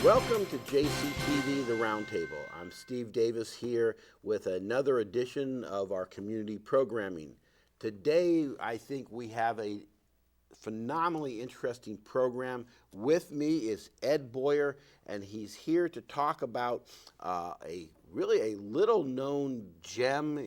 Welcome to JCTV, The Roundtable. I'm Steve Davis here with another edition of our community programming. Today, I think we have a phenomenally interesting program. With me is Ed Boyer, and he's here to talk about a little known gem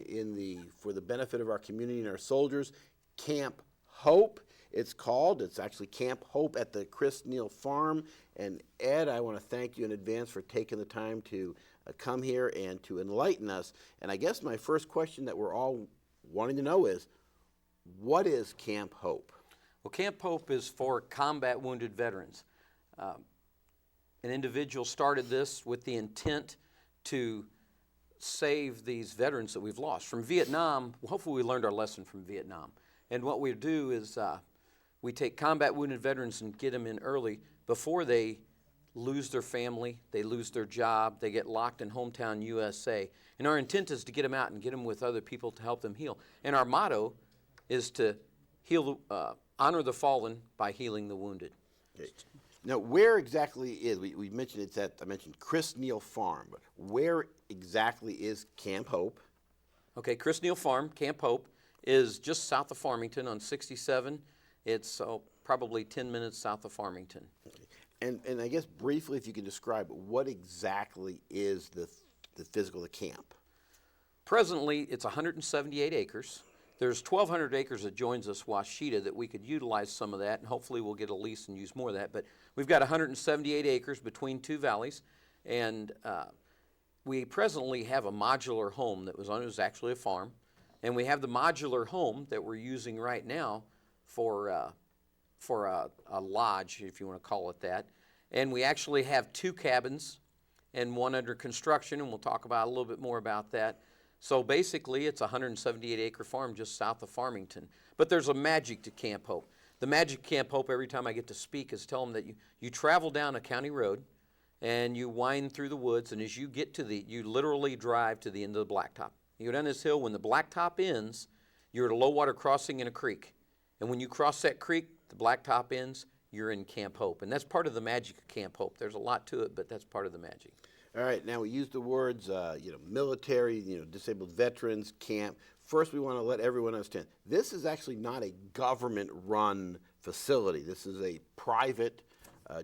for the benefit of our community and our soldiers, Camp Hope. It's actually Camp Hope at the Chris Neal Farm. And Ed, I want to thank you in advance for taking the time to come here and to enlighten us. And I guess my first question that we're all wanting to know is, what is Camp Hope? Well, Camp Hope is for combat wounded veterans. An individual started this with the intent to save these veterans that we've lost. From Vietnam, hopefully we learned our lesson from Vietnam. And what we do is we take combat wounded veterans and get them in early before they lose their family, they lose their job, they get locked in hometown USA. And our intent is to get them out and get them with other people to help them heal. And our motto is to honor the fallen by healing the wounded. Okay. Now, where exactly is, we mentioned I mentioned Chris Neal Farm, but where exactly is Camp Hope? Okay, Chris Neal Farm, Camp Hope, is just south of Farmington on 67. It's probably 10 minutes south of Farmington. Okay. And I guess briefly, if you can describe what exactly is the physical of the camp? Presently, it's 178 acres. There's 1,200 acres that joins us Washita that we could utilize some of that, and hopefully we'll get a lease and use more of that. But we've got 178 acres between two valleys, and we presently have a modular home that was actually a farm, and we have the modular home that we're using right now for a lodge, if you want to call it that. And we actually have two cabins and one under construction, and we'll talk about a little bit more about that. So basically, it's a 178-acre farm just south of Farmington. But there's a magic to Camp Hope. The magic of Camp Hope, every time I get to speak, is tell them that you travel down a county road, and you wind through the woods, and as you get you literally drive to the end of the blacktop. You go down this hill, when the blacktop ends, you're at a low water crossing in a creek. And when you cross that creek, the blacktop ends, you're in Camp Hope. And that's part of the magic of Camp Hope. There's a lot to it, but that's part of the magic. All right, now we use the words, military, disabled veterans, camp. First, we want to let everyone understand, this is actually not a government-run facility. This is a private,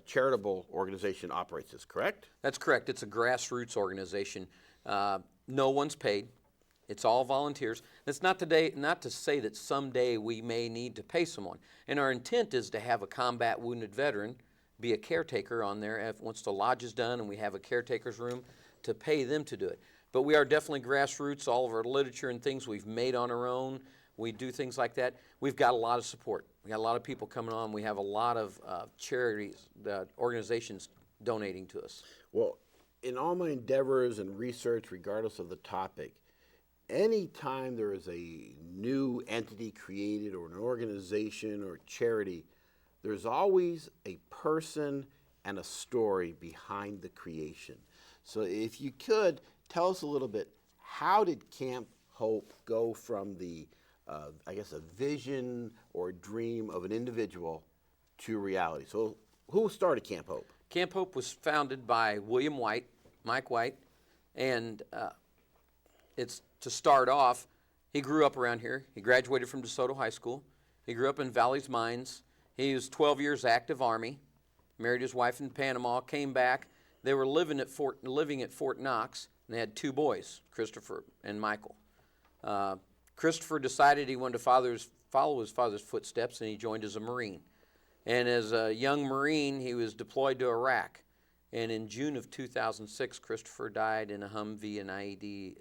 charitable organization operates this, correct? That's correct. It's a grassroots organization. No one's paid. It's all volunteers. That's not to say that someday we may need to pay someone. And our intent is to have a combat wounded veteran be a caretaker on there once the lodge is done and we have a caretaker's room to pay them to do it. But we are definitely grassroots. All of our literature and things we've made on our own. We do things like that. We've got a lot of support. We got a lot of people coming on. We have a lot of charities, organizations donating to us. Well, in all my endeavors and research, regardless of the topic, anytime there is a new entity created or an organization or charity, there's always a person and a story behind the creation. So if you could, tell us a little bit, how did Camp Hope go from a vision or dream of an individual to reality? So who started Camp Hope? Camp Hope was founded by Mike White, and it's to start off, he grew up around here. He graduated from DeSoto High School. He grew up in Valley's Mines. He was 12 years active Army, married his wife in Panama, came back. They were living at Fort Knox, and they had two boys, Christopher and Michael. Christopher decided he wanted to follow his father's footsteps, and he joined as a Marine. And as a young Marine, he was deployed to Iraq. And in June of 2006, Christopher died in a Humvee and IED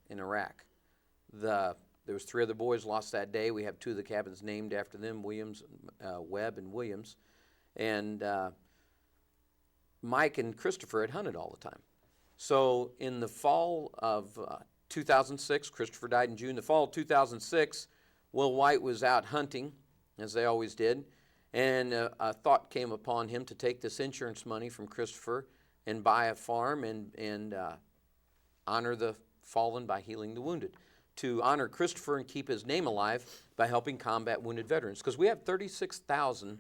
in Iraq. There was 3 other boys lost that day. We have 2 of the cabins named after them, Webb and Williams. And Mike and Christopher had hunted all the time. So in the fall of 2006, Christopher died in June. The fall of 2006, Will White was out hunting, as they always did. And a thought came upon him to take this insurance money from Christopher and buy a farm and honor the fallen by healing the wounded. To honor Christopher and keep his name alive by helping combat wounded veterans. Because we have 36,000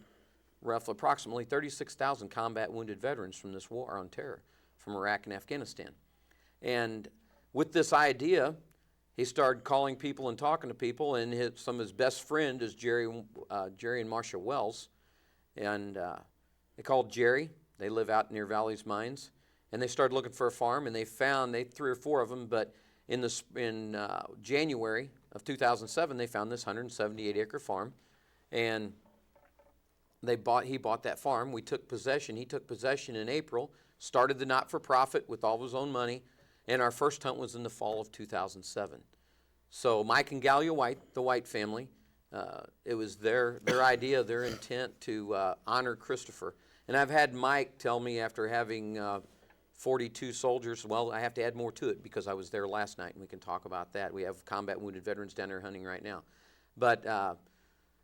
roughly approximately 36,000 combat wounded veterans from this war on terror from Iraq and Afghanistan. And with this idea, he started calling people and talking to people, and some of his best friend is Jerry and Marcia Wells. And they called Jerry. They live out near Valley's Mines. And they started looking for a farm, and they found 3 or 4 of them, but in January of 2007, they found this 178-acre farm, and he bought that farm. We took possession. He took possession in April, started the not-for-profit with all of his own money, and our first hunt was in the fall of 2007. So Mike and Galia White, the White family, it was their idea, their intent to honor Christopher. And I've had Mike tell me after having 42 soldiers, well, I have to add more to it because I was there last night, and we can talk about that. We have combat wounded veterans down there hunting right now. But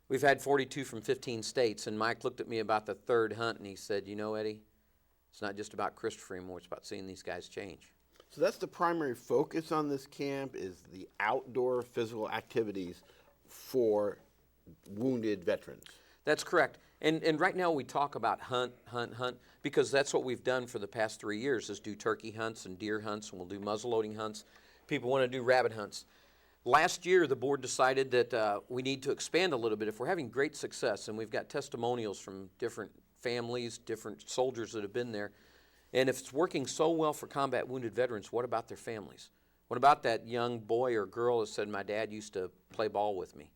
we've had 42 from 15 states, and Mike looked at me about the 3rd hunt, and he said, you know, Eddie, it's not just about Christopher anymore, it's about seeing these guys change. So that's the primary focus on this camp, is the outdoor physical activities for wounded veterans. That's correct. And right now we talk about hunt, because that's what we've done for the past 3 years, is do turkey hunts and deer hunts, and we'll do muzzleloading hunts. People want to do rabbit hunts. Last year, the board decided that we need to expand a little bit. If we're having great success, and we've got testimonials from different families, different soldiers that have been there, and if it's working so well for combat wounded veterans, what about their families? What about that young boy or girl that said, my dad used to play ball with me?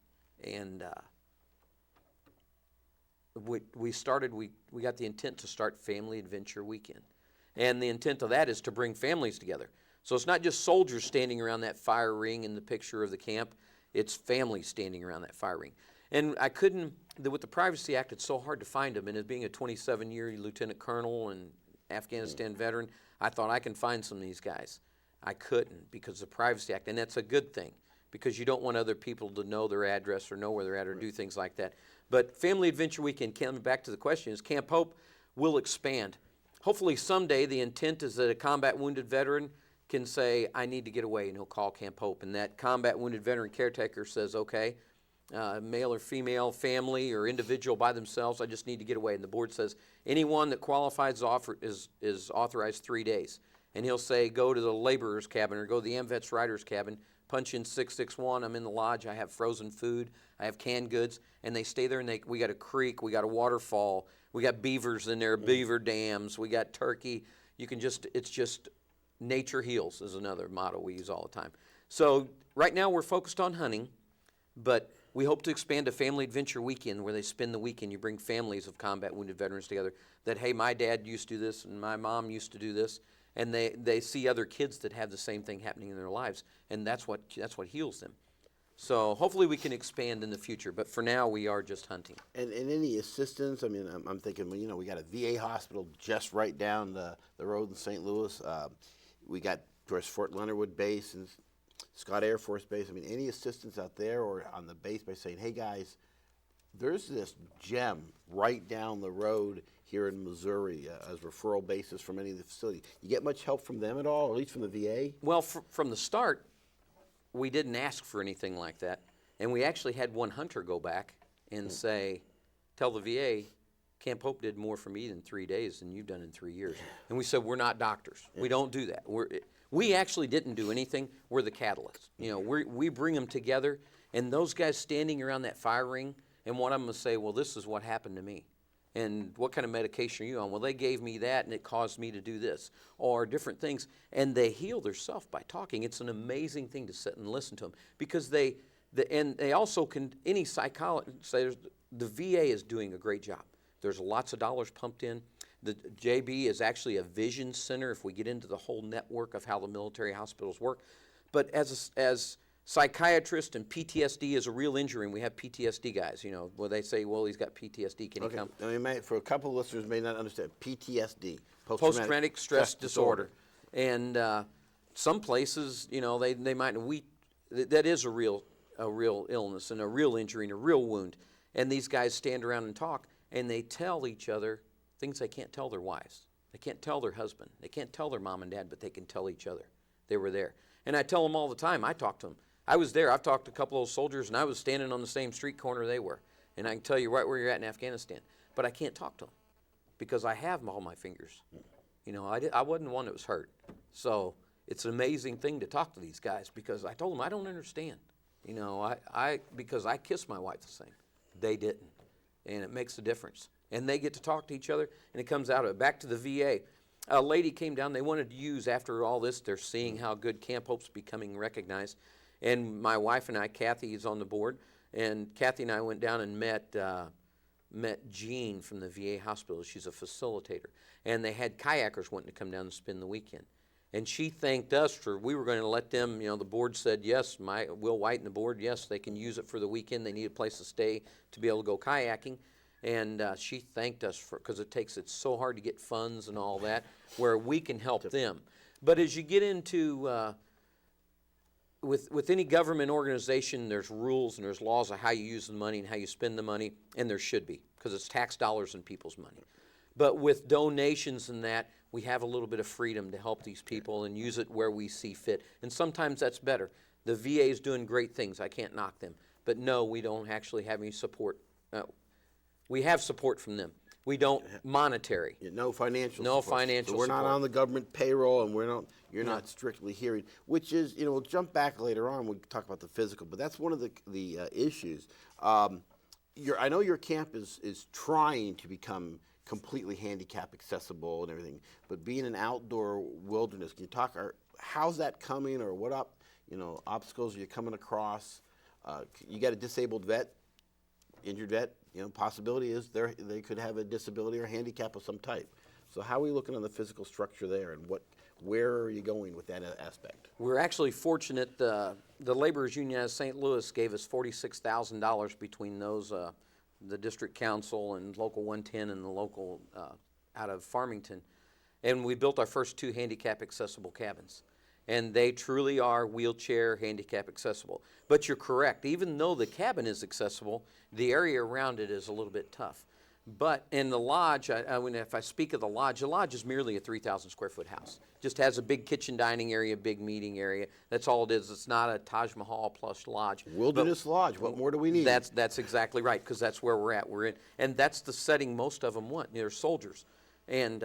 And we got the intent to start Family Adventure Weekend. And the intent of that is to bring families together. So it's not just soldiers standing around that fire ring in the picture of the camp, it's families standing around that fire ring. And with the Privacy Act, it's so hard to find them. And as being a 27-year lieutenant colonel and Afghanistan veteran, I thought I can find some of these guys. I couldn't because of the Privacy Act, and that's a good thing because you don't want other people to know their address or know where they're at or do things like that. But Family Adventure Weekend, coming back to the question, is Camp Hope will expand. Hopefully someday the intent is that a combat wounded veteran can say, I need to get away, and he'll call Camp Hope. And that combat wounded veteran caretaker says, okay, male or female, family or individual by themselves, I just need to get away. And the board says, anyone that qualifies is authorized 3 days. And he'll say, go to the laborer's cabin or go to the AMVETS rider's cabin, punch in 661, I'm in the lodge, I have frozen food, I have canned goods, and they stay there, and we got a creek, we got a waterfall, we got beavers in there, beaver dams, we got turkey. It's just nature heals is another motto we use all the time. So right now we're focused on hunting, but we hope to expand a Family Adventure Weekend where they spend the weekend. You bring families of combat wounded veterans together that, hey, my dad used to do this and my mom used to do this, and they see other kids that have the same thing happening in their lives, and that's what heals them. So hopefully we can expand in the future, but for now we are just hunting. And any assistance? I mean, I'm thinking, well, we got a VA hospital just right down the road in St. Louis. We got, of course, Fort Leonard Wood Base and Scott Air Force Base. I mean, any assistance out there or on the base by saying, hey, guys, there's this gem right down the road here in Missouri as referral basis from any of the facilities. You get much help from them at all, or at least from the VA? Well, from the start, we didn't ask for anything like that. And we actually had one hunter go back and say, tell the VA, Camp Hope did more for me in 3 days than you've done in 3 years. And we said, we're not doctors. We don't do that. We actually didn't do anything. We're the catalyst. We bring them together, and those guys standing around that fire ring, and one of them will say, well, this is what happened to me. And what kind of medication are you on? Well, they gave me that, and it caused me to do this, or different things. And they heal themselves by talking. It's an amazing thing to sit and listen to them because they also can, any psychologist says the VA is doing a great job. There's lots of dollars pumped in. The JB is actually a vision center if we get into the whole network of how the military hospitals work. But as psychiatrist and PTSD is a real injury, and we have PTSD guys, where they say, well, he's got PTSD, can he come? I mean, for a couple of listeners may not understand, PTSD, post-traumatic stress disorder. And some places, they might, that is a real illness and a real injury and a real wound. And these guys stand around and talk, and they tell each other things they can't tell their wives. They can't tell their husband. They can't tell their mom and dad, but they can tell each other. They were there. And I tell them all the time, I talk to them. I was there. I've talked to a couple of those soldiers, and I was standing on the same street corner they were. And I can tell you right where you're at in Afghanistan. but I can't talk to them because I have all my fingers. You know, I wasn't the one that was hurt. So it's an amazing thing to talk to these guys because I told them I don't understand. You know, because I kissed my wife the same. They didn't. And it makes a difference. And they get to talk to each other, and it comes out of it. Back to the VA. A lady came down. They wanted to use, after all this, they're seeing how good Camp Hope's becoming recognized. And my wife and I, Kathy is on the board, and Kathy and I went down and met Jean from the VA hospital. She's a facilitator. And they had kayakers wanting to come down and spend the weekend. And she thanked us for, we were going to let them, you know, the board said yes, Will White and the board, yes, they can use it for the weekend. They need a place to stay to be able to go kayaking. And she thanked us for, because it's so hard to get funds and all that, where we can help them. But as you get into, with any government organization, there's rules and there's laws of how you use the money and how you spend the money, and there should be, because it's tax dollars and people's money. But with donations and that, we have a little bit of freedom to help these people and use it where we see fit. And sometimes that's better. The VA is doing great things. I can't knock them. But no, we don't actually have any support. We have support from them. We don't monetary. No financial No support. financial So we're support. not on the government payroll, and you're not strictly hearing, which is, you know, we'll jump back later on, we'll talk about the physical, but that's one of the issues. I know your camp is trying to become completely handicap accessible and everything, but being an outdoor wilderness, can you talk, how's that coming, or what obstacles are you coming across? You got a disabled vet, injured vet, you know, possibility is they could have a disability or handicap of some type. So how are we looking on the physical structure there, and where are you going with that aspect? We're actually fortunate. The Laborers Union of St. Louis gave us $46,000 between those, the district council and local 110 and the local out of Farmington. And we built our first 2 handicap accessible cabins. And they truly are wheelchair handicap accessible. But you're correct, even though the cabin is accessible, the area around it is a little bit tough. But in the lodge, if I speak of the lodge is merely a 3,000 square foot house. Just has a big kitchen dining area, big meeting area. That's all it is. It's not a Taj Mahal plush lodge. Wilderness lodge, what more do we need? That's exactly right, because that's where we're at. We're in, and that's the setting most of them want. They're soldiers. And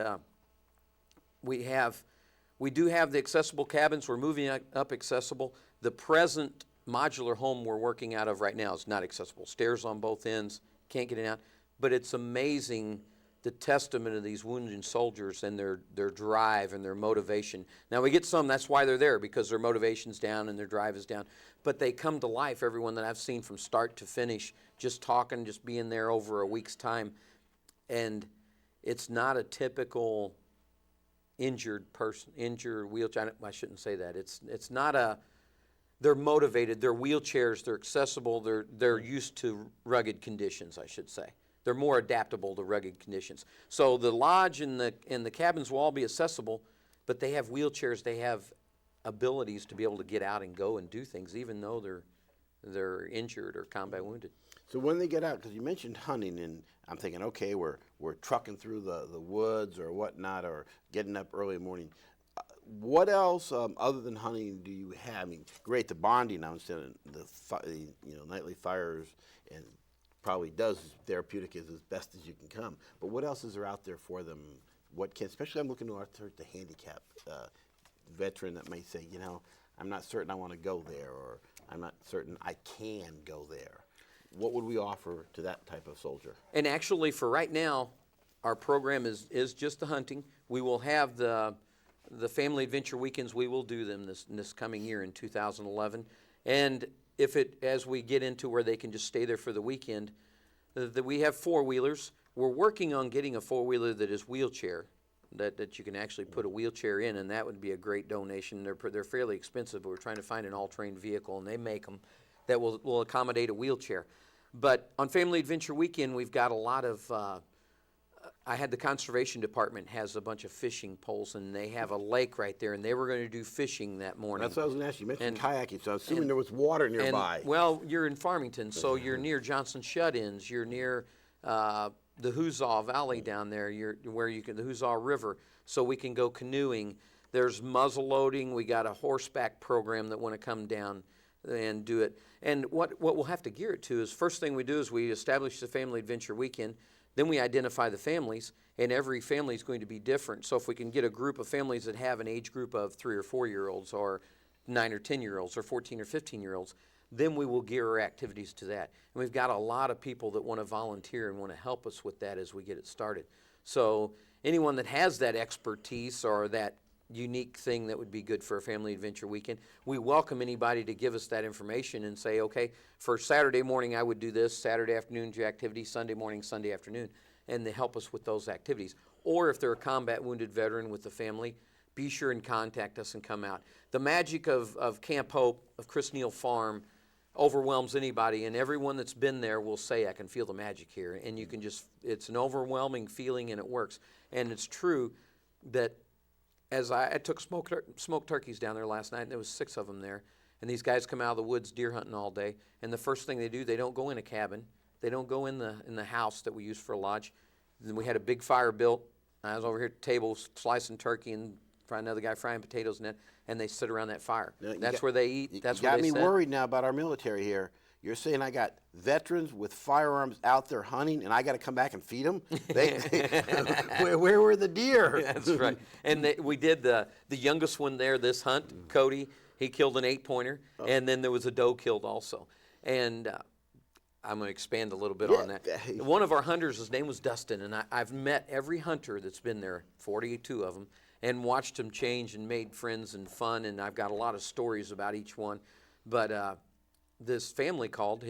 we do have the accessible cabins. We're moving up accessible. The present modular home we're working out of right now is not accessible. Stairs on both ends, can't get it out. But it's amazing the testament of these wounded soldiers and their drive and their motivation. Now we get some, that's why they're there, because their motivation's down and their drive is down. But they come to life, everyone that I've seen from start to finish, just talking, just being there over a week's time. And it's not a typical injured wheelchair. I shouldn't say that. It's not they're motivated, they're wheelchairs, they're accessible, they're used to rugged conditions, I should say. They're more adaptable to rugged conditions. So the lodge and the cabins will all be accessible, but they have wheelchairs, they have abilities to be able to get out and go and do things, even though they're injured or combat wounded. So when they get out, because you mentioned hunting, and I'm thinking, okay, we're trucking through the woods or whatnot, or getting up early in the morning. What else other than hunting do you have? I mean, great, the bonding, I understand the nightly fires, and probably does therapeutic as best as you can come. But what else is there out there for them? Especially I'm looking towards the handicap veteran that may say, you know, I'm not certain I want to go there, or I'm not certain I can go there. What would we offer to that type of soldier? And actually, for right now, our program is just the hunting. We will have the family adventure weekends. We will do them this coming year in 2011. And as we get into where they can just stay there for the weekend, we have 4-wheelers. We're working on getting a 4-wheeler that is wheelchair, that you can actually put a wheelchair in, and that would be a great donation. They're fairly expensive, but we're trying to find an all-terrain vehicle, and they make them that will accommodate a wheelchair. But on Family Adventure Weekend, we've got a lot of, I had the Conservation Department has a bunch of fishing poles, and they have a lake right there, and they were going to do fishing that morning. That's what I was going to ask you. You mentioned kayaking, so I was assuming there was water nearby. Well, you're in Farmington, so you're near Johnson Shut-ins. You're near the Huzaw Valley down there, the Huzaw River, so we can go canoeing. There's muzzle loading. We got a horseback program that want to come down and do it. And what we'll have to gear it to is, first thing we do is we establish the Family Adventure Weekend. Then we identify the families, and every family is going to be different. So if we can get a group of families that have an age group of 3 or 4 year olds, or 9 or 10 year olds, or 14 or 15 year olds, then we will gear our activities to that. And we've got a lot of people that want to volunteer and want to help us with that as we get it started. So anyone that has that expertise or that unique thing that would be good for a family adventure weekend, we welcome anybody to give us that information and say, okay, for Saturday morning I would do this, Saturday afternoon do activity, Sunday morning, Sunday afternoon, and they help us with those activities. Or if they're a combat wounded veteran with the family, be sure and contact us and come out. The magic of Camp Hope, of Chris Neal Farm, overwhelms anybody, and everyone that's been there will say, I can feel the magic here. And you can just, it's an overwhelming feeling, and it works. And it's true that as I took smoked turkeys down there last night, and there was 6 of them there, and these guys come out of the woods deer hunting all day, and the first thing they do, they don't go in a cabin, they don't go in the house that we use for a lodge. Then we had a big fire built. I was over here at the table slicing turkey, and another guy frying potatoes, and they sit around that fire. That's where they eat. That's where they sit. You got me worried now about our military here. You're saying I got veterans with firearms out there hunting, and I got to come back and feed them? Where were the deer? That's right. And we did the youngest one there, this hunt, Cody, he killed an 8-pointer, and then there was a doe killed also. And I'm going to expand a little bit on that. One of our hunters, his name was Dustin, and I've met every hunter that's been there, 42 of them, and watched them change and made friends and fun, and I've got a lot of stories about each one. But this family called,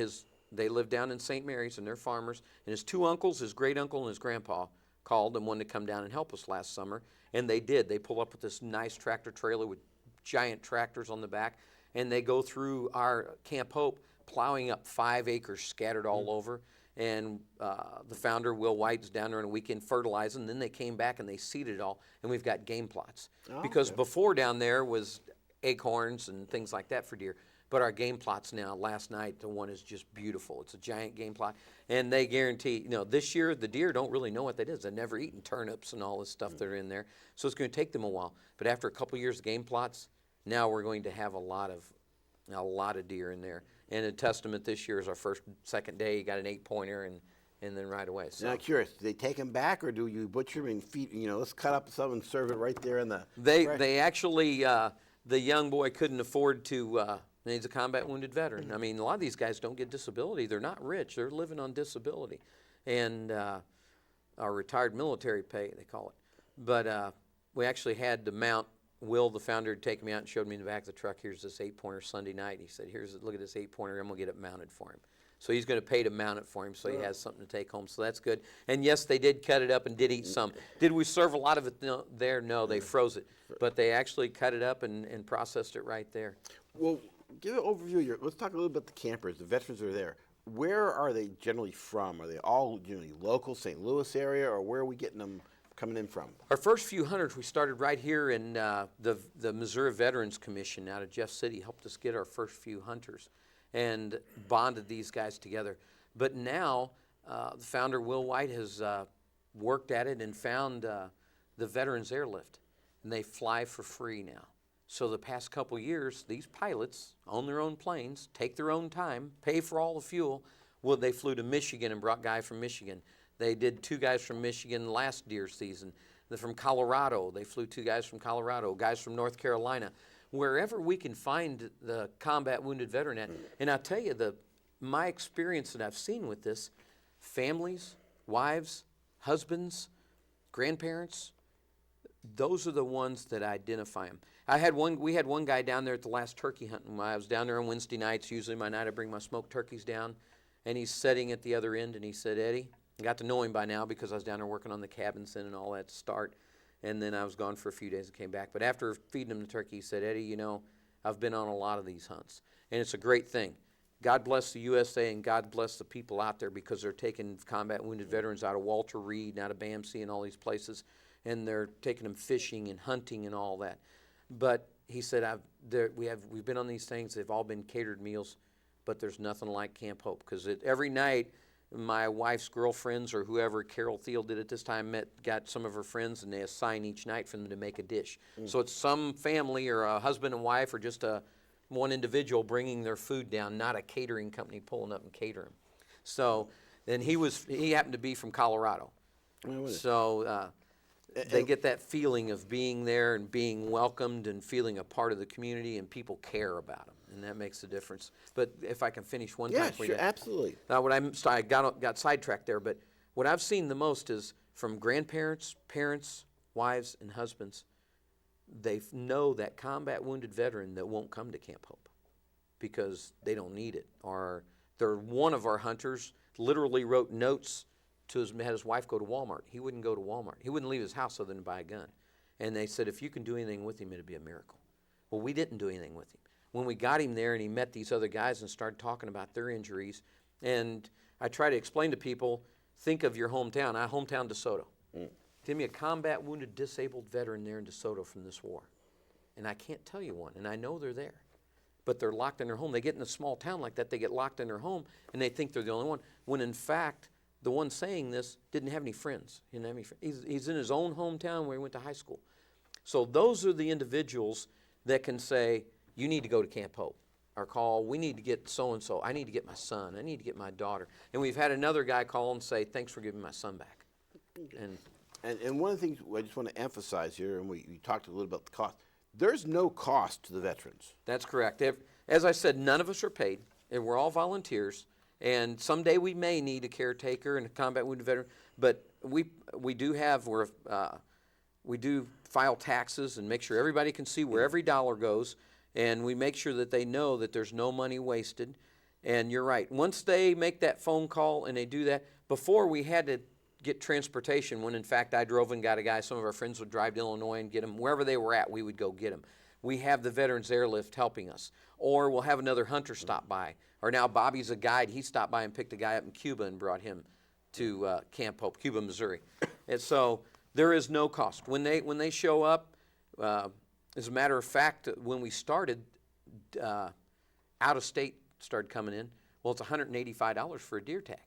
they live down in St. Mary's, and they're farmers, and his 2 uncles, his great uncle and his grandpa, called and wanted to come down and help us last summer, and they did. They pull up with this nice tractor trailer with giant tractors on the back, and they go through our Camp Hope, plowing up 5 acres scattered all over. And the founder, Will White, is down there on a weekend fertilizing. And then they came back and they seeded it all, and we've got game plots. Because before down there was acorns and things like that for deer. But our game plots now, last night, the one is just beautiful. It's a giant game plot. And they guarantee, this year the deer don't really know what that is. They've never eaten turnips and all this stuff that are in there. So it's going to take them a while. But after a couple years of game plots, now we're going to have a lot of deer in there. And a testament this year is our second day. You got an 8-pointer, and then right away. So. Now, I'm curious, do they take them back, or do you butcher them and feed? Let's cut up some and serve it right there in the. They actually, the young boy couldn't afford to. He's a combat wounded veteran. I mean, a lot of these guys don't get disability. They're not rich. They're living on disability, and our retired military pay, they call it. But we actually had to mount. Will, the founder, had taken me out and showed me in the back of the truck, here's this 8-pointer Sunday night. He said, look at this 8-pointer, I'm going to get it mounted for him. So he's going to pay to mount it for him so he has something to take home. So that's good. And yes, they did cut it up and did eat some. Did we serve a lot of it there? No, they froze it. But they actually cut it up and processed it right there. Well, give an overview. Let's talk a little bit about the campers, the veterans that are there. Where are they generally from? Are they all generally local, St. Louis area, or where are we getting them coming in from? Our first few hunters, we started right here in the Missouri Veterans Commission out of Jeff City, helped us get our first few hunters and bonded these guys together. But now the founder, Will White, has worked at it and found the Veterans Airlift, and they fly for free now. So the past couple years, these pilots own their own planes, take their own time, pay for all the fuel. Well, they flew to Michigan and brought a guy from Michigan. They did 2 guys from Michigan last deer season. They're from Colorado. They flew 2 guys from Colorado, guys from North Carolina. Wherever we can find the combat wounded veteran at. And I'll tell you, my experience that I've seen with this, families, wives, husbands, grandparents, those are the ones that identify them. We had one guy down there at the last turkey hunt. I was down there on Wednesday nights. Usually my night I bring my smoked turkeys down. And he's sitting at the other end, and he said, Eddie, I got to know him by now because I was down there working on the cabins and all that to start. And then I was gone for a few days and came back. But after feeding him the turkey, he said, Eddie, I've been on a lot of these hunts. And it's a great thing. God bless the USA and God bless the people out there because they're taking combat wounded veterans out of Walter Reed and out of BAMC and all these places. And they're taking them fishing and hunting and all that. But he said, we've been on these things. They've all been catered meals. But there's nothing like Camp Hope because every night, my wife's girlfriends or whoever, Carol Thiel did at this time, got some of her friends, and they assign each night for them to make a dish. So it's some family or a husband and wife or just one individual bringing their food down, not a catering company pulling up and catering. So And he happened to be from Colorado. So they get that feeling of being there and being welcomed and feeling a part of the community, and people care about them, and that makes a difference. But if I can finish one time for you. Yeah, sure, absolutely. Now, I got sidetracked there, but what I've seen the most is from grandparents, parents, wives, and husbands, they know that combat wounded veteran that won't come to Camp Hope because they don't need it. Or one of our hunters literally wrote notes to had his wife go to Walmart. He wouldn't go to Walmart. He wouldn't leave his house other than buy a gun. And they said, if you can do anything with him, it'd be a miracle. Well, we didn't do anything with him. When we got him there and he met these other guys and started talking about their injuries, and I try to explain to people, think of your hometown. Hometown DeSoto. Give me a combat wounded disabled veteran there in DeSoto from this war. And I can't tell you one, and I know they're there. But they're locked in their home. They get in a small town like that, they get locked in their home, and they think they're the only one, when in fact, the one saying this didn't have any friends. He didn't have any friends. He's in his own hometown where he went to high school. So those are the individuals that can say, you need to go to Camp Hope. Or call, we need to get so-and-so. I need to get my son. I need to get my daughter. And we've had another guy call and say, thanks for giving my son back. And one of the things I just want to emphasize here, and we talked a little about the cost, there's no cost to the veterans. That's correct. As I said, none of us are paid, and we're all volunteers. And someday we may need a caretaker and a combat wounded veteran, but we do file taxes and make sure everybody can see where every dollar goes, and we make sure that they know that there's no money wasted. And you're right. Once they make that phone call and they do that, before we had to get transportation, when in fact I drove and got a guy, some of our friends would drive to Illinois and get them. Wherever they were at, we would go get them. We have the Veterans Airlift helping us. Or we'll have another hunter stop by. Or now Bobby's a guide. He stopped by and picked a guy up in Cuba and brought him to Camp Hope, Cuba, Missouri. And so there is no cost. When they show up, as a matter of fact, when we started, out of state started coming in. Well, it's $185 for a deer tag.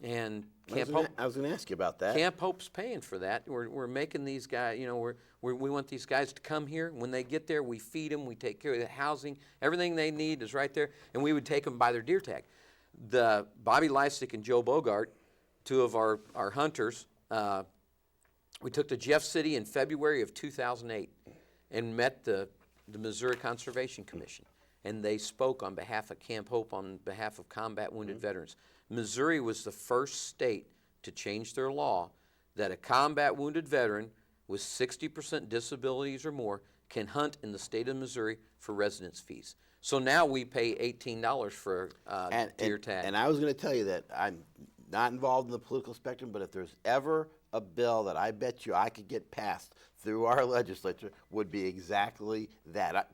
And Camp Hope, I was going to ask you about that. Camp Hope's paying for that. We're making these guys, we want these guys to come here. When they get there, we feed them, we take care of the housing. Everything they need is right there, and we would take them by their deer tag. The Bobby Lystick and Joe Bogart, two of our hunters, we took to Jeff City in February of 2008 and met the Missouri Conservation Commission, and they spoke on behalf of Camp Hope, on behalf of combat wounded veterans. Missouri was the first state to change their law that a combat wounded veteran with 60% disabilities or more can hunt in the state of Missouri for residence fees. So now we pay $18 for deer tag. And I was going to tell you that I'm not involved in the political spectrum, but if there's ever a bill that I bet you I could get passed through our legislature, would be exactly that.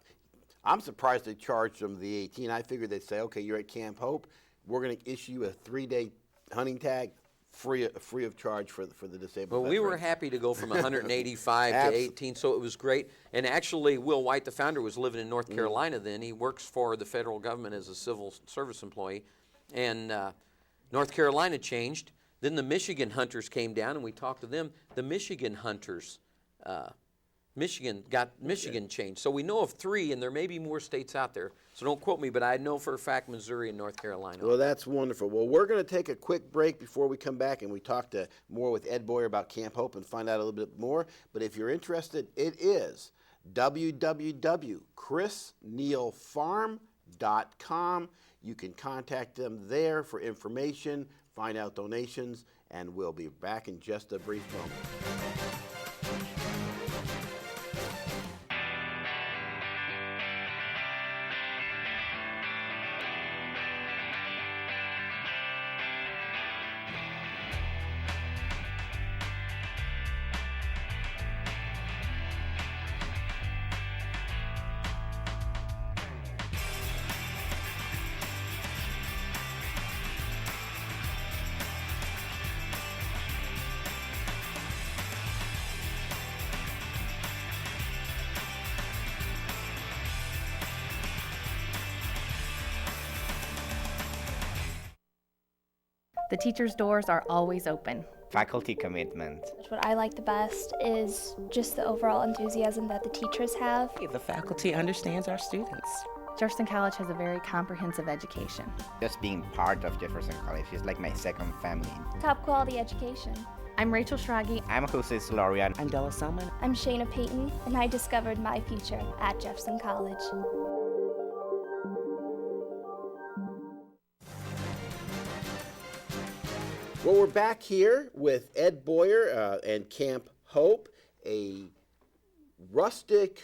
I'm surprised they charged them the 18. I figured they'd say, okay, you're at Camp Hope, we're going to issue you a 3-day hunting tag free of charge for the disabled Well, veterans. we were happy to go from 185 to 18, so it was great. And actually, Will White, the founder, was living in North Carolina then. He works for the federal government as a civil service employee. And North Carolina changed. Then the Michigan hunters came down, and we talked to them. The Michigan hunters, Michigan changed. So we know of 3, and there may be more states out there. So don't quote me, but I know for a fact Missouri and North Carolina. Well, that's wonderful. Well, we're going to take a quick break before we come back, and we talk more with Ed Boyer about Camp Hope and find out a little bit more. But if you're interested, it is www.chrisneilfarm.com. You can contact them there for information, find out donations, and we'll be back in just a brief moment. The teachers' doors are always open. Faculty commitment. What I like the best is just the overall enthusiasm that the teachers have. The faculty understands our students. Jefferson College has a very comprehensive education. Just being part of Jefferson College is like my second family. Top quality education. I'm Rachel Schrage. I'm Jose Soloria. I'm Della Selman. I'm Shayna Payton, and I discovered my future at Jefferson College. Well, we're back here with Ed Boyer and Camp Hope, a rustic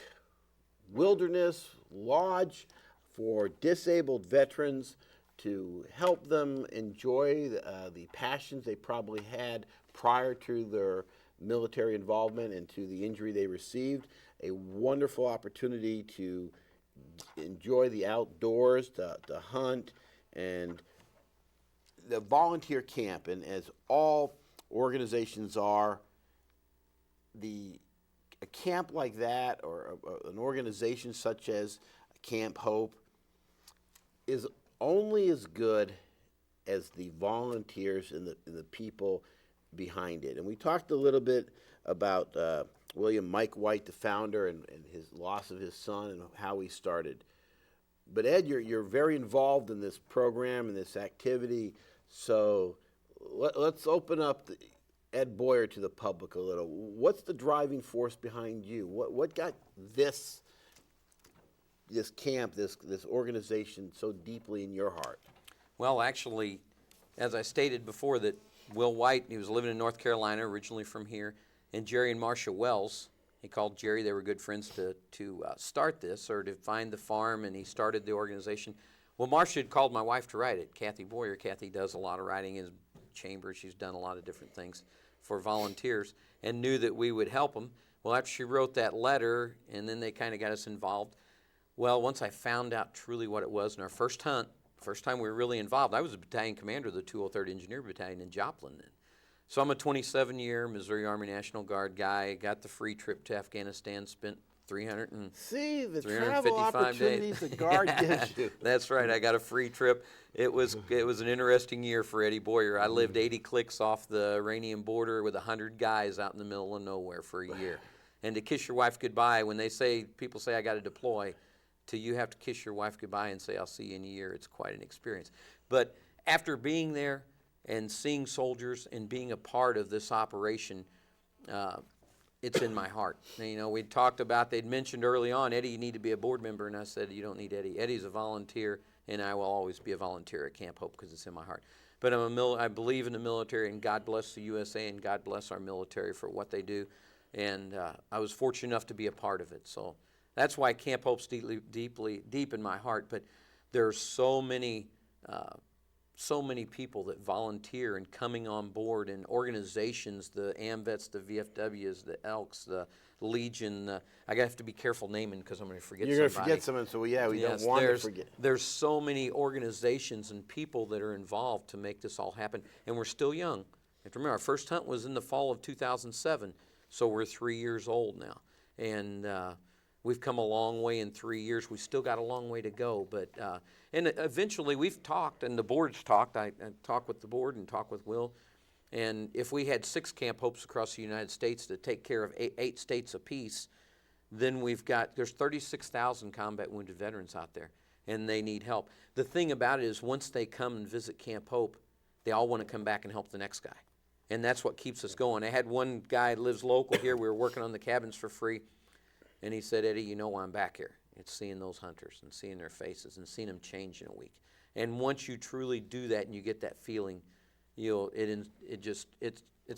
wilderness lodge for disabled veterans to help them enjoy the passions they probably had prior to their military involvement and to the injury they received. A wonderful opportunity to enjoy the outdoors, to hunt, and the volunteer camp. And as all organizations are, a camp like that, or an organization such as Camp Hope, is only as good as the volunteers and the people behind it. And we talked a little bit about William Mike White, the founder, and his loss of his son and how he started. But Ed, you're very involved in this program and this activity, so let's open up Ed Boyer to the public a little. What's the driving force behind you? What got this camp, this organization so deeply in your heart? Well, actually, as I stated before, that Will White, he was living in North Carolina, originally from here, and Jerry and Marcia Wells, he called Jerry, they were good friends, to start this, or to find the farm, and he started the organization. Well, Marcia had called my wife to write it, Kathy Boyer. Kathy does a lot of writing in his chamber. She's done a lot of different things for volunteers, and knew that we would help them. Well, after she wrote that letter, and then they kind of got us involved, well, once I found out truly what it was in our first hunt, first time we were really involved, I was a battalion commander of the 203rd Engineer Battalion in Joplin then. So I'm a 27-year Missouri Army National Guard guy, got the free trip to Afghanistan, spent 355 travel opportunities the Guard gives you. That's right, I got a free trip. It was an interesting year for Eddie Boyer. I lived 80 clicks off the Iranian border with 100 guys out in the middle of nowhere for a year. And to kiss your wife goodbye, when people say I got to deploy, till you have to kiss your wife goodbye and say I'll see you in a year, it's quite an experience. But after being there and seeing soldiers and being a part of this operation, it's in my heart. You know, we talked about, they'd mentioned early on, Eddie, you need to be a board member, and I said, you don't need Eddie. Eddie's a volunteer, and I will always be a volunteer at Camp Hope because it's in my heart. But I believe in the military, and God bless the USA, and God bless our military for what they do. And I was fortunate enough to be a part of it. So that's why Camp Hope's deep in my heart. But there are so many people that volunteer and coming on board, and organizations, the AMVETs, the VFWs, the Elks, the Legion. I have to be careful naming because I'm going to forget somebody. You're going to forget someone, so we don't want to forget. There's so many organizations and people that are involved to make this all happen, and we're still young. You have to remember, our first hunt was in the fall of 2007, so we're 3 years old now. And we've come a long way in 3 years. We still got a long way to go, but and eventually we've talked, and the board's talked. I talked with the board and talked with Will, and if we had 6 Camp Hopes across the United States to take care of 8 states apiece, then there's 36,000 combat wounded veterans out there, and they need help. The thing about it is, once they come and visit Camp Hope, they all want to come back and help the next guy, and that's what keeps us going. I had one guy that lives local here. We were working on the cabins for free. And he said, Eddie, you know why I'm back here. It's seeing those hunters and seeing their faces and seeing them change in a week. And once you truly do that and you get that feeling, it's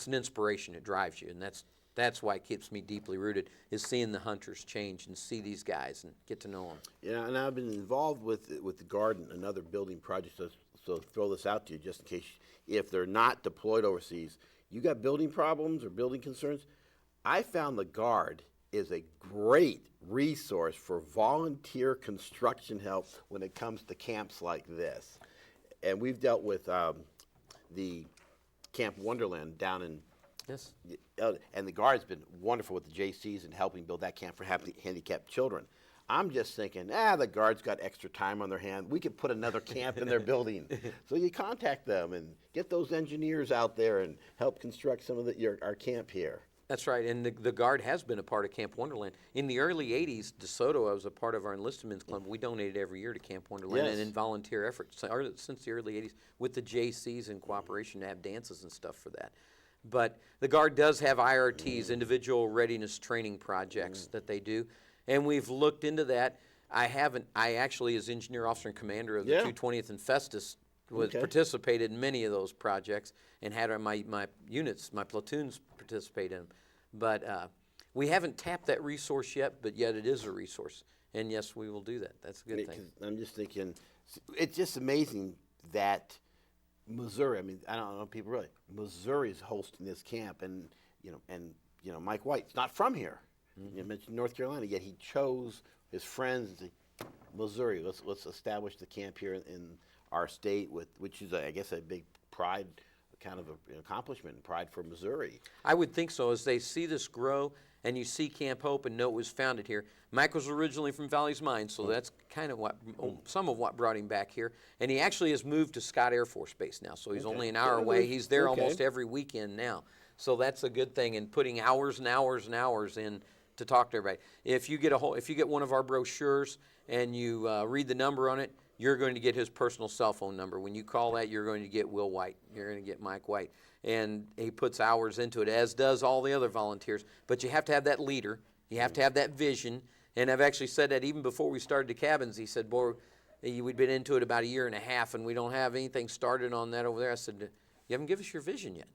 an inspiration. It drives you, and that's why it keeps me deeply rooted, is seeing the hunters change and see these guys and get to know them. Yeah, and I've been involved with the Garden, another building project. So throw this out to you just in case, if they're not deployed overseas, you got building problems or building concerns. I found the Guard is a great resource for volunteer construction help when it comes to camps like this. And we've dealt with the Camp Wonderland down in, Yes. And the Guard's been wonderful with the JCs and helping build that camp for handicapped children. I'm just thinking, the Guard's got extra time on their hand. We could put another camp in their building. So you contact them and get those engineers out there and help construct some of our camp here. That's right, and the Guard has been a part of Camp Wonderland. In the early 80s, DeSoto was a part of our enlisted men's club. We donated every year to Camp Wonderland and Yes. in volunteer efforts since the early 80s with the JCs in cooperation to have dances and stuff for that. But the Guard does have IRTs, individual readiness training projects that they do, and we've looked into that. I actually, as engineer officer and commander of the Yeah. 220th and Festus, Okay. participated in many of those projects and had my units, my platoons participate in them. But we haven't tapped that resource yet, but yet it is a resource. And yes, we will do that. That's a good thing. 'Cause I'm just thinking, it's just amazing that Missouri, I mean, I don't know people really, Missouri is hosting this camp, and Mike White's not from here. You mentioned North Carolina, yet he chose his friends and said, Missouri, let's establish the camp here in our state, which is, I guess, a big pride, kind of an accomplishment and pride for Missouri. I would think so. As they see this grow and you see Camp Hope and know it was founded here. Mike was originally from Valley's Mine, so that's kind of some of what brought him back here. And he actually has moved to Scott Air Force Base now, so he's only an hour away. He's there almost every weekend now. So that's a good thing, and putting hours and hours and hours in to talk to everybody. If you get one of our brochures and you read the number on it, you're going to get his personal cell phone number. When you call that, you're going to get Will White. You're going to get Mike White. And he puts hours into it, as does all the other volunteers. But you have to have that leader. You have to have that vision. And I've actually said that even before we started the cabins. He said, boy, we'd been into it about a year and a half, and we don't have anything started on that over there. I said, you haven't given us your vision yet.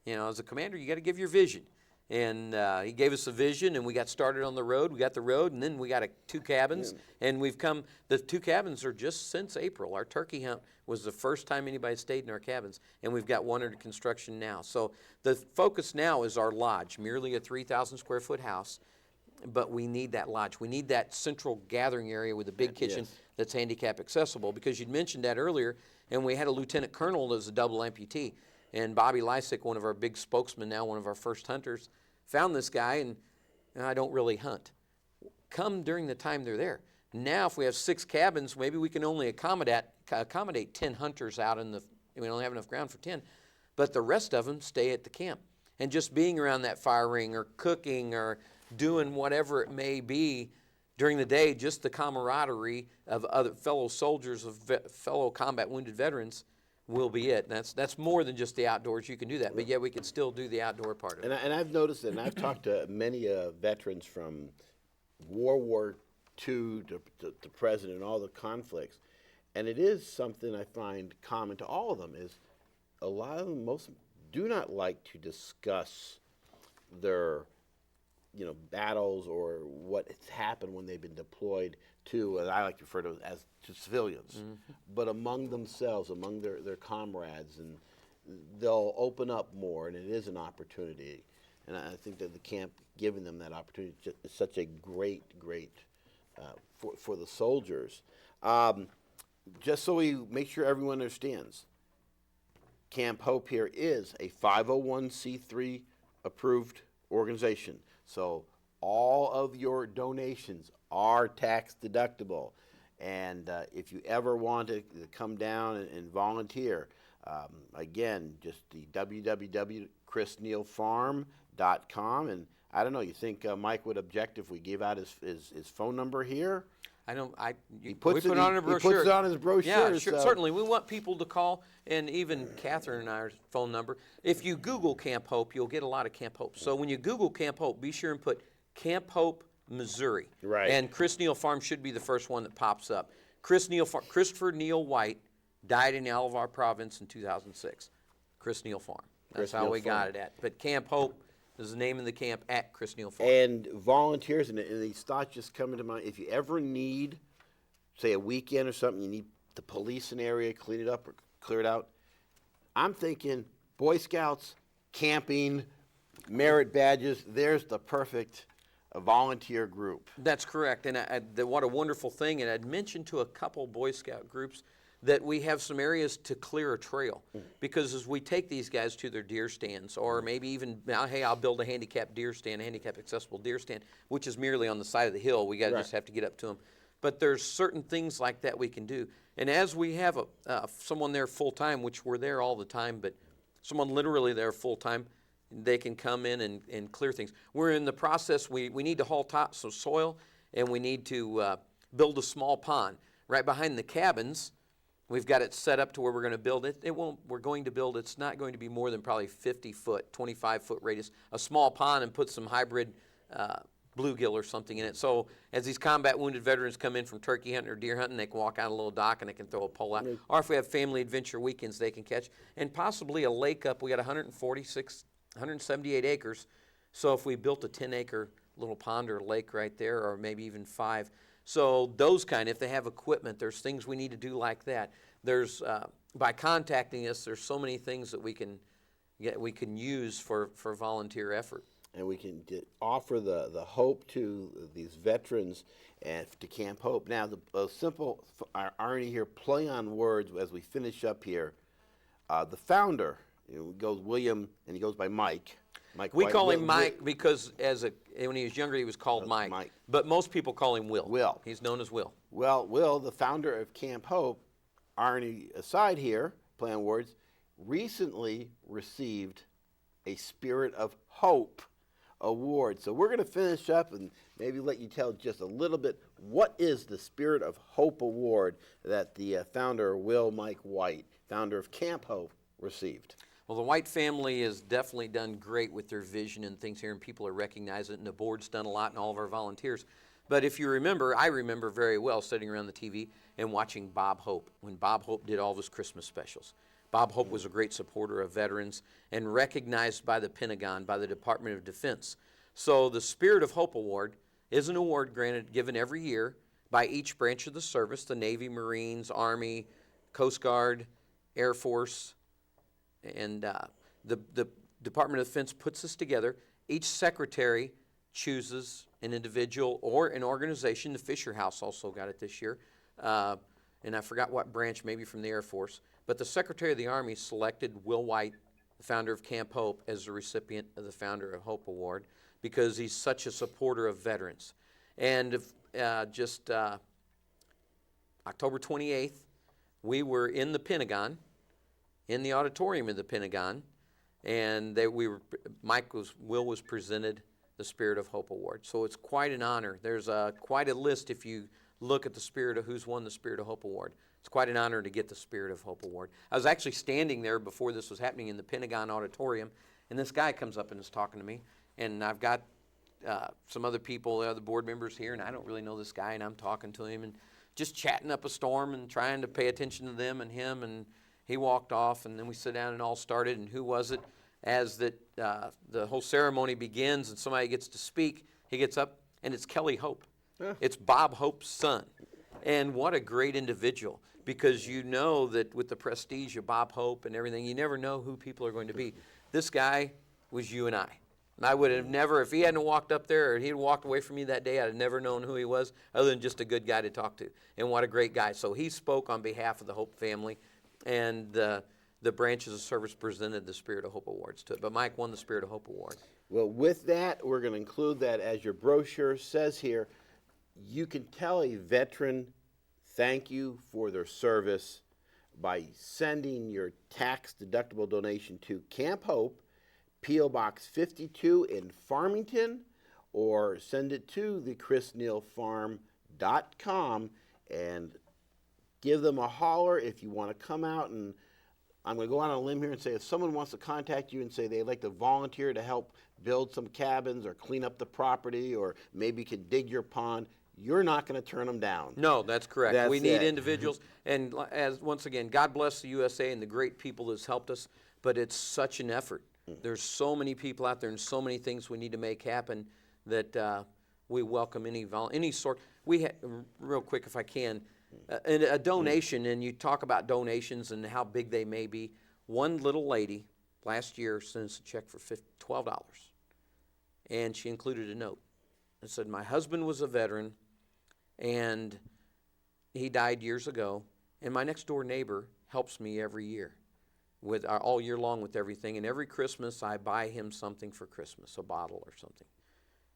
As a commander, you got to give your vision. And he gave us a vision, and we got started on the road. We got the road, and then we got 2 cabins. And the 2 cabins are just since April. Our turkey hunt was the first time anybody stayed in our cabins, and we've got 1 under construction now. So the focus now is our lodge, merely a 3,000 square foot house, but we need that lodge. We need that central gathering area with a big kitchen that's handicap accessible, because you'd mentioned that earlier, and we had a lieutenant colonel that was a double amputee. And Bobby Lysick, one of our big spokesmen now, one of our first hunters, found this guy, and I don't really hunt. Come during the time they're there. Now, if we have 6 cabins, maybe we can only accommodate 10 hunters out we don't have enough ground for 10, but the rest of them stay at the camp. And just being around that fire ring or cooking or doing whatever it may be during the day, just the camaraderie of other fellow soldiers, of fellow combat wounded veterans, will be it. And that's more than just the outdoors. You can do that, but yet we can still do the outdoor part of it. And I've noticed it, and I've talked to many veterans from World War II to present and all the conflicts, and it is something I find common to all of them is a lot of them, most do not like to discuss their battles or what has happened when they've been deployed to, as I like to refer to as to civilians, but among themselves, among their comrades, and they'll open up more, and it is an opportunity. And I think that the camp giving them that opportunity is such a great for the soldiers. Just so we make sure everyone understands, Camp Hope here is a 501c3 approved organization. So all of your donations are tax deductible. And if you ever want to come down and volunteer, again, just the www.chrisneilfarm.com. And I don't know, you think Mike would object if we gave out his phone number here? We put it on a brochure. He puts it on his brochure. Yeah, sure, certainly. We want people to call, and even Catherine and our phone number. If you Google Camp Hope, you'll get a lot of Camp Hope. So when you Google Camp Hope, be sure and put Camp Hope, Missouri. Right. And Chris Neil Farm should be the first one that pops up. Christopher Neil White died in Alvar Province in 2006. Chris Neil Farm. That's how we got it at. But Camp Hope is the name of the camp at Chris Neil Farm. And volunteers, and these thoughts just come into mind. If you ever need, say, a weekend or something, you need to police an area, clean it up or clear it out, I'm thinking Boy Scouts, camping, merit badges, there's the perfect volunteer group. That's correct, and what a wonderful thing, and I'd mentioned to a couple Boy Scout groups that we have some areas to clear a trail, because as we take these guys to their deer stands, or maybe even, hey, I'll build a handicapped deer stand, a handicap accessible deer stand, which is merely on the side of the hill. We just have to get up to them. But there's certain things like that we can do. And as we have someone there full time, which we're there all the time, but someone literally there full time, they can come in and clear things. We're in the process, we need to haul some soil, and we need to build a small pond. Right behind the cabins, we've got it set up to where we're going to build it. We're going to build, it's not going to be more than probably 50-foot, 25-foot radius, a small pond, and put some hybrid bluegill or something in it. So as these combat wounded veterans come in from turkey hunting or deer hunting, they can walk out a little dock and they can throw a pole out. Or if we have family adventure weekends, they can catch. And possibly a lake up, we got 178 acres. So if we built a 10-acre little pond or lake right there, or maybe even 5. So those kind, if they have equipment, there's things we need to do like that. There's, by contacting us, there's so many things that we can use for volunteer effort. And we can offer the hope to these veterans and to Camp Hope. Now, the simple irony here, play on words as we finish up here. The founder, goes William, and he goes by Mike. We call him Mike because when he was younger, he was called Mike. But most people call him Will. Will. He's known as Will. Well, Will, the founder of Camp Hope, irony aside here, play on words, recently received a Spirit of Hope award. So we're going to finish up and maybe let you tell just a little bit, what is the Spirit of Hope award that the founder, Will Mike White, founder of Camp Hope, received? Well, the White family has definitely done great with their vision and things here, and people are recognizing it, and the board's done a lot, and all of our volunteers. But if you remember, I remember very well sitting around the TV and watching Bob Hope, when Bob Hope did all of his Christmas specials. Bob Hope was a great supporter of veterans and recognized by the Pentagon, by the Department of Defense. So the Spirit of Hope Award is an award given every year by each branch of the service, the Navy, Marines, Army, Coast Guard, Air Force, and the Department of Defense puts this together. Each secretary chooses an individual or an organization. The Fisher House also got it this year. And I forgot what branch, maybe from the Air Force. But the Secretary of the Army selected Will White, the founder of Camp Hope, as the recipient of the Founder of Hope Award because he's such a supporter of veterans. And just October 28th, we were in the Pentagon, in the auditorium of the Pentagon, and Will was presented the Spirit of Hope Award. So it's quite an honor. There's quite a list if you look at who's won the Spirit of Hope Award. It's quite an honor to get the Spirit of Hope Award. I was actually standing there before this was happening in the Pentagon auditorium, and this guy comes up and is talking to me, and I've got some other people, the other board members here, and I don't really know this guy, and I'm talking to him and just chatting up a storm and trying to pay attention to them and him, and he walked off, and then we sit down and all started, and who was it? As the whole ceremony begins and somebody gets to speak, he gets up, and it's Kelly Hope. Yeah. It's Bob Hope's son. And what a great individual, because you know that with the prestige of Bob Hope and everything, you never know who people are going to be. This guy was you and I. And I would have never, if he hadn't walked up there or he had walked away from me that day, I'd have never known who he was, other than just a good guy to talk to. And what a great guy. So he spoke on behalf of the Hope family, and the branches of service presented the Spirit of Hope Awards to it. But Mike won the Spirit of Hope Award. Well, with that, we're going to include that, as your brochure says here, you can tell a veteran thank you for their service by sending your tax-deductible donation to Camp Hope, P.O. Box 52 in Farmington, or send it to thechrisneilfarm.com and give them a holler if you want to come out. And I'm going to go out on a limb here and say if someone wants to contact you and say they'd like to volunteer to help build some cabins or clean up the property or maybe can dig your pond, you're not going to turn them down. No, that's correct. We need individuals. And as once again, God bless the USA and the great people that's helped us, but it's such an effort. There's so many people out there and so many things we need to make happen that we welcome any sort. Real quick if I can, a donation, and you talk about donations and how big they may be. One little lady last year sent us a check for $12, and she included a note. It said, my husband was a veteran, and he died years ago, and my next door neighbor helps me every year, all year long with everything, and every Christmas I buy him something for Christmas, a bottle or something.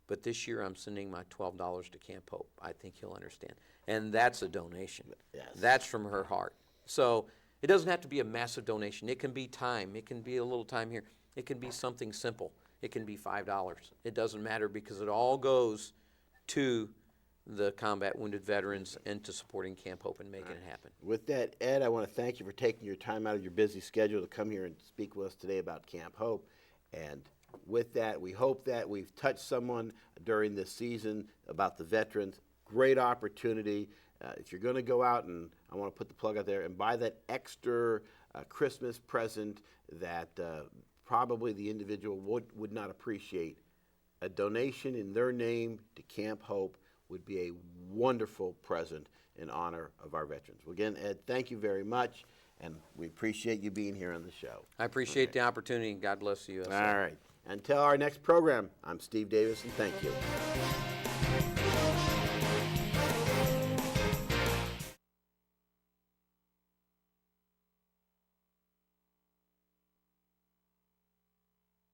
But this year I'm sending my $12 to Camp Hope. I think he'll understand. And that's a donation. Yes. That's from her heart. So it doesn't have to be a massive donation. It can be time. It can be a little time here. It can be something simple. It can be $5. It doesn't matter because it all goes to the combat wounded veterans and to supporting Camp Hope and making it happen. With that, Ed, I want to thank you for taking your time out of your busy schedule to come here and speak with us today about Camp Hope. And with that, we hope that we've touched someone during this season about the veterans. Great opportunity. If you're going to go out, and I want to put the plug out there, and buy that extra Christmas present that probably the individual would not appreciate, a donation in their name to Camp Hope would be a wonderful present in honor of our veterans. Well, again, Ed, thank you very much, and we appreciate you being here on the show. I appreciate the opportunity, and God bless the USA. All right. Until our next program, I'm Steve Davis, and thank you.